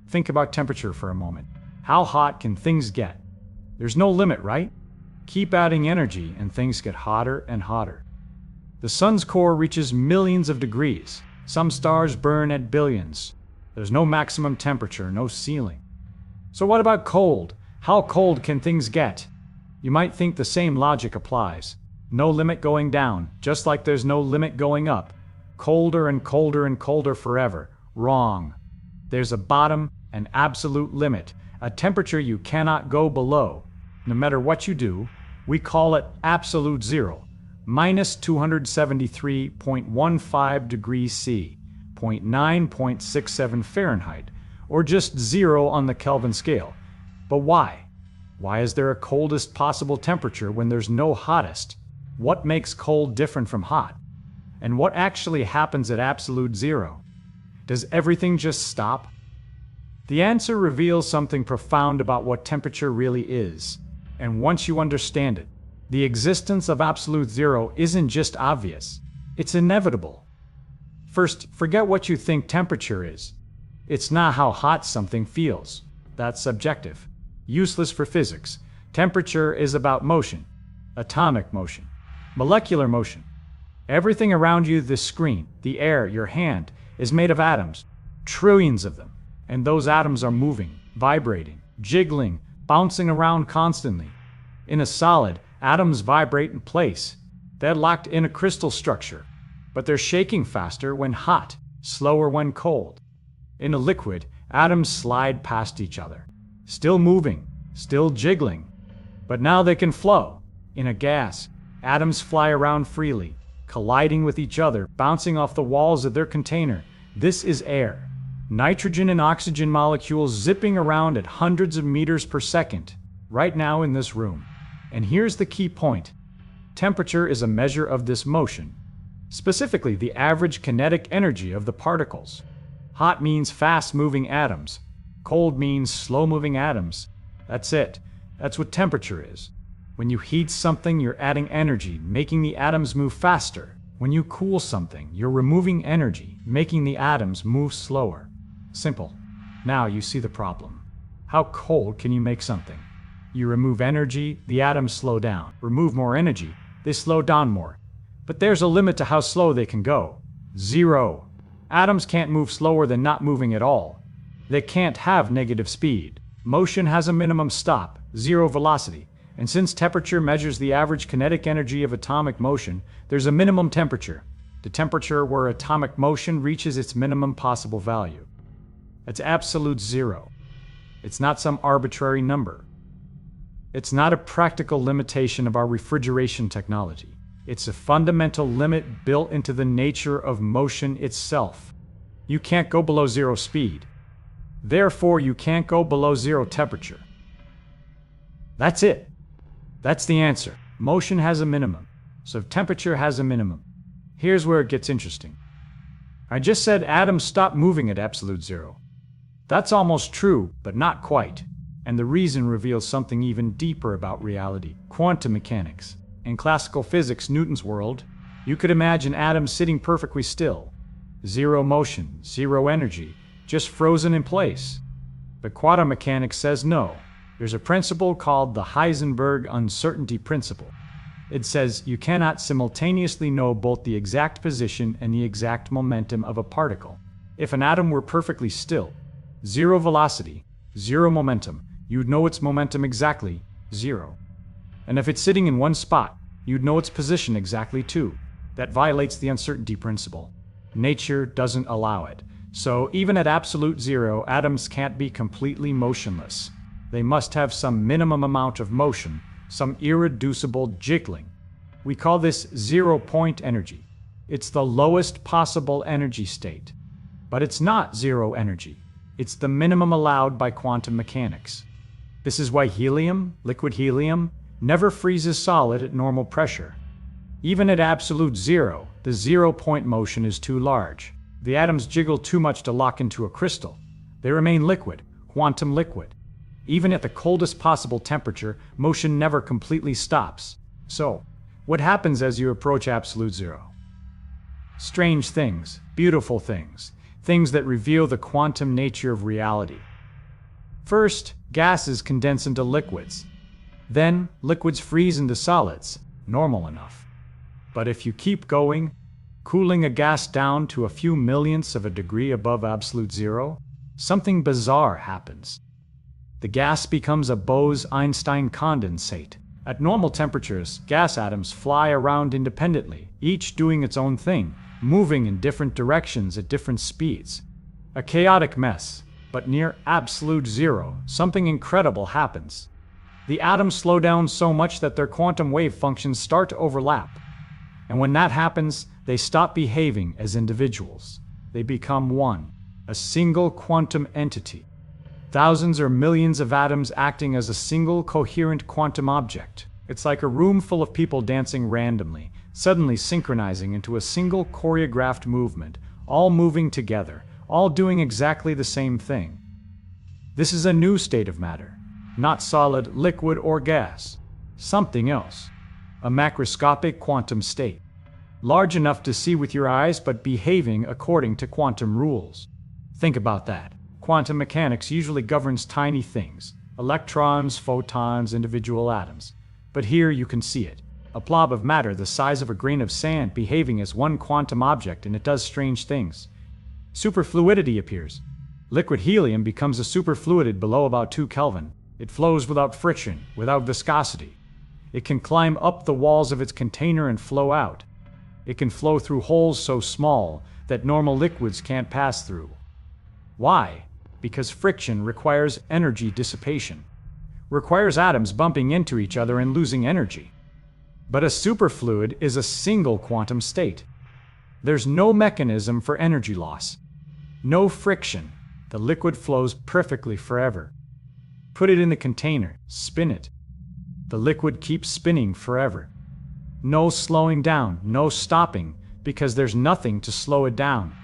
Think about temperature for a moment. How hot can things get? There's no limit, right? Keep adding energy and things get hotter and hotter. The sun's core reaches millions of degrees. Some stars burn at billions. There's no maximum temperature, no ceiling. So what about cold? How cold can things get? You might think the same logic applies. No limit going down, just like there's no limit going up. Colder and colder and colder forever. Wrong. There's a bottom, an absolute limit, a temperature you cannot go below. No matter what you do, we call it absolute zero. Minus 273.15 degrees C, 0.9.67 Fahrenheit, or just zero on the Kelvin scale. But why? Why is there a coldest possible temperature when there's no hottest? What makes cold different from hot? And what actually happens at absolute zero? Does everything just stop? The answer reveals something profound about what temperature really is. And once you understand it, the existence of absolute zero isn't just obvious, it's inevitable. First, forget what you think temperature is. It's not how hot something feels. That's subjective. Useless for physics. Temperature is about motion. Atomic motion. Molecular motion. Everything around you, the screen, the air, your hand, is made of atoms. Trillions of them. And those atoms are moving, vibrating, jiggling, bouncing around constantly. In a solid, atoms vibrate in place. They're locked in a crystal structure, but they're shaking faster when hot, slower when cold. In a liquid, atoms slide past each other, still moving, still jiggling, but now they can flow. In a gas, atoms fly around freely, colliding with each other, bouncing off the walls of their container. This is air. Nitrogen and oxygen molecules zipping around at hundreds of meters per second, right now in this room. And here's the key point. Temperature is a measure of this motion, specifically the average kinetic energy of the particles. Hot means fast-moving atoms. Cold means slow-moving atoms. That's it. That's what temperature is. When you heat something, you're adding energy, making the atoms move faster. When you cool something, you're removing energy, making the atoms move slower. Simple. Now you see the problem. How cold can you make something? You remove energy, the atoms slow down. Remove more energy, they slow down more. But there's a limit to how slow they can go. Zero. Atoms can't move slower than not moving at all. They can't have negative speed. Motion has a minimum stop, zero velocity. And since temperature measures the average kinetic energy of atomic motion, there's a minimum temperature. The temperature where atomic motion reaches its minimum possible value. It's absolute zero. It's not some arbitrary number. It's not a practical limitation of our refrigeration technology. It's a fundamental limit built into the nature of motion itself. You can't go below zero speed. Therefore, you can't go below zero temperature. That's it. That's the answer. Motion has a minimum, so temperature has a minimum. Here's where it gets interesting. I just said atoms stop moving at absolute zero. That's almost true, but not quite. And the reason reveals something even deeper about reality, quantum mechanics. In classical physics, Newton's world, you could imagine atoms sitting perfectly still. Zero motion, zero energy, just frozen in place. But quantum mechanics says no. There's a principle called the Heisenberg uncertainty principle. It says you cannot simultaneously know both the exact position and the exact momentum of a particle. If an atom were perfectly still, zero velocity, zero momentum, you'd know its momentum exactly, zero. And if it's sitting in one spot, you'd know its position exactly too. That violates the uncertainty principle. Nature doesn't allow it. So even at absolute zero, atoms can't be completely motionless. They must have some minimum amount of motion, some irreducible jiggling. We call this zero-point energy. It's the lowest possible energy state. But it's not zero energy. It's the minimum allowed by quantum mechanics. This is why helium, liquid helium, never freezes solid at normal pressure. Even at absolute zero, the zero-point motion is too large. The atoms jiggle too much to lock into a crystal. They remain liquid, quantum liquid. Even at the coldest possible temperature, motion never completely stops. So, what happens as you approach absolute zero? Strange things, beautiful things, things that reveal the quantum nature of reality. First, gases condense into liquids. Then, liquids freeze into solids, normal enough. But if you keep going, cooling a gas down to a few millionths of a degree above absolute zero, something bizarre happens. The gas becomes a Bose-Einstein condensate. At normal temperatures, gas atoms fly around independently, each doing its own thing, moving in different directions at different speeds. A chaotic mess, but near absolute zero, something incredible happens. The atoms slow down so much that their quantum wave functions start to overlap. And when that happens, they stop behaving as individuals. They become one, a single quantum entity. Thousands or millions of atoms acting as a single coherent quantum object. It's like a room full of people dancing randomly, suddenly synchronizing into a single choreographed movement, all moving together, all doing exactly the same thing. This is a new state of matter, not solid, liquid, or gas. Something else. A macroscopic quantum state. Large enough to see with your eyes, but behaving according to quantum rules. Think about that. Quantum mechanics usually governs tiny things, electrons, photons, individual atoms. But here you can see it. A blob of matter the size of a grain of sand behaving as one quantum object, and it does strange things. Superfluidity appears. Liquid helium becomes a superfluid below about 2 Kelvin. It flows without friction, without viscosity. It can climb up the walls of its container and flow out. It can flow through holes so small that normal liquids can't pass through. Why? Because friction requires energy dissipation. Requires atoms bumping into each other and losing energy. But a superfluid is a single quantum state. There's no mechanism for energy loss. No friction. The liquid flows perfectly forever. Put it in the container, spin it. The liquid keeps spinning forever. No slowing down, no stopping, because there's nothing to slow it down.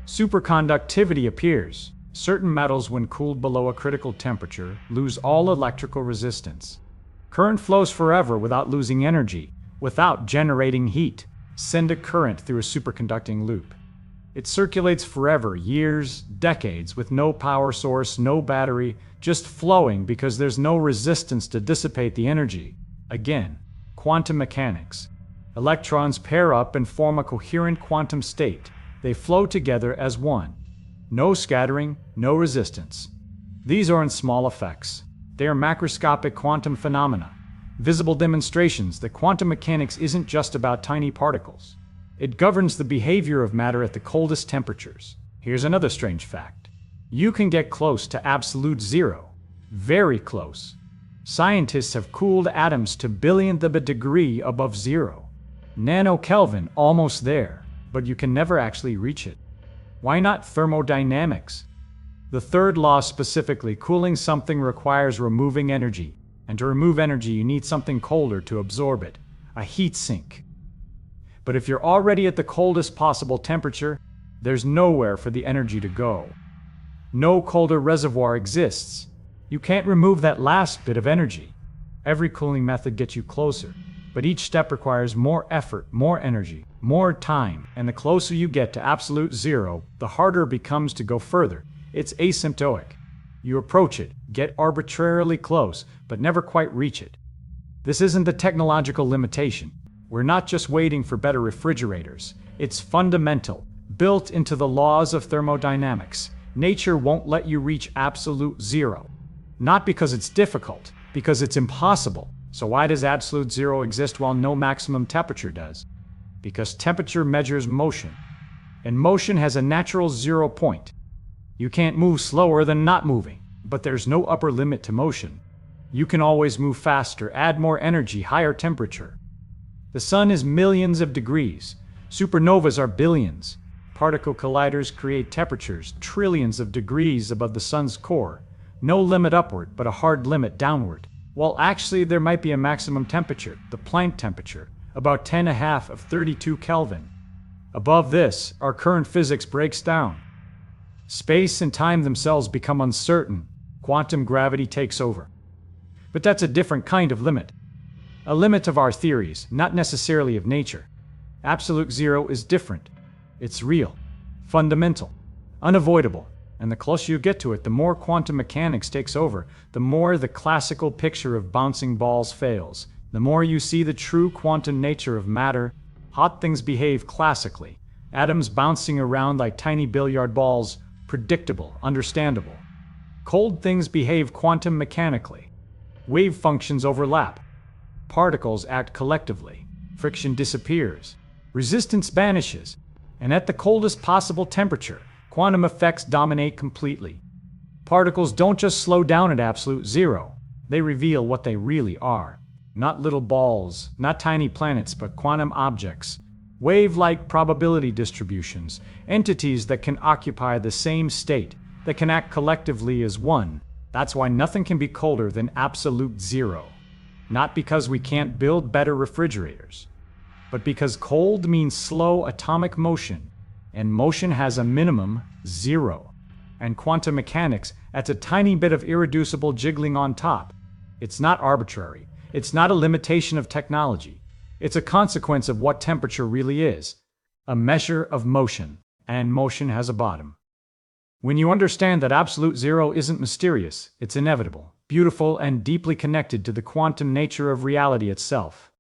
Superconductivity appears. Certain metals, when cooled below a critical temperature, lose all electrical resistance. Current flows forever without losing energy, without generating heat. Send a current through a superconducting loop. It circulates forever, years, decades, with no power source, no battery, just flowing because there's no resistance to dissipate the energy. Again, quantum mechanics. Electrons pair up and form a coherent quantum state. They flow together as one. No scattering, no resistance. These aren't small effects. They are macroscopic quantum phenomena. Visible demonstrations that quantum mechanics isn't just about tiny particles. It governs the behavior of matter at the coldest temperatures. Here's another strange fact. You can get close to absolute zero. Very close. Scientists have cooled atoms to billionth of a degree above zero. Nano-Kelvin, almost there, but you can never actually reach it. Why not thermodynamics? The third law specifically, cooling something requires removing energy. And to remove energy, you need something colder to absorb it. A heat sink. But if you're already at the coldest possible temperature, there's nowhere for the energy to go. No colder reservoir exists. You can't remove that last bit of energy. Every cooling method gets you closer, but each step requires more effort, more energy, more time, and the closer you get to absolute zero, the harder it becomes to go further. It's asymptotic. You approach it, get arbitrarily close, but never quite reach it. This isn't the technological limitation. We're not just waiting for better refrigerators. It's fundamental, built into the laws of thermodynamics. Nature won't let you reach absolute zero. Not because it's difficult, because it's impossible. So why does absolute zero exist while no maximum temperature does? Because temperature measures motion, and motion has a natural 0 point. You can't move slower than not moving, but there's no upper limit to motion. You can always move faster, add more energy, higher temperature. The sun is millions of degrees. Supernovas are billions. Particle colliders create temperatures trillions of degrees above the sun's core. No limit upward, but a hard limit downward. Well, actually, there might be a maximum temperature, the Planck temperature, about 10½ of 32 Kelvin. Above this, our current physics breaks down. Space and time themselves become uncertain. Quantum gravity takes over. But that's a different kind of limit. A limit of our theories, not necessarily of nature. Absolute zero is different. It's real, fundamental, unavoidable, And the closer you get to it, the more quantum mechanics takes over, the more the classical picture of bouncing balls fails, the more you see the true quantum nature of matter. Hot things behave classically, atoms bouncing around like tiny billiard balls, predictable, understandable. Cold things behave quantum mechanically. Wave functions overlap. Particles act collectively. Friction disappears. Resistance vanishes. And at the coldest possible temperature, quantum effects dominate completely. Particles don't just slow down at absolute zero. They reveal what they really are. Not little balls, not tiny planets, but quantum objects. Wave-like probability distributions, entities that can occupy the same state, that can act collectively as one. That's why nothing can be colder than absolute zero. Not because we can't build better refrigerators, but because cold means slow atomic motion, and motion has a minimum zero. And quantum mechanics adds a tiny bit of irreducible jiggling on top. It's not arbitrary. It's not a limitation of technology. It's a consequence of what temperature really is. A measure of motion. And motion has a bottom. When you understand that absolute zero isn't mysterious, it's inevitable, beautiful, and deeply connected to the quantum nature of reality itself.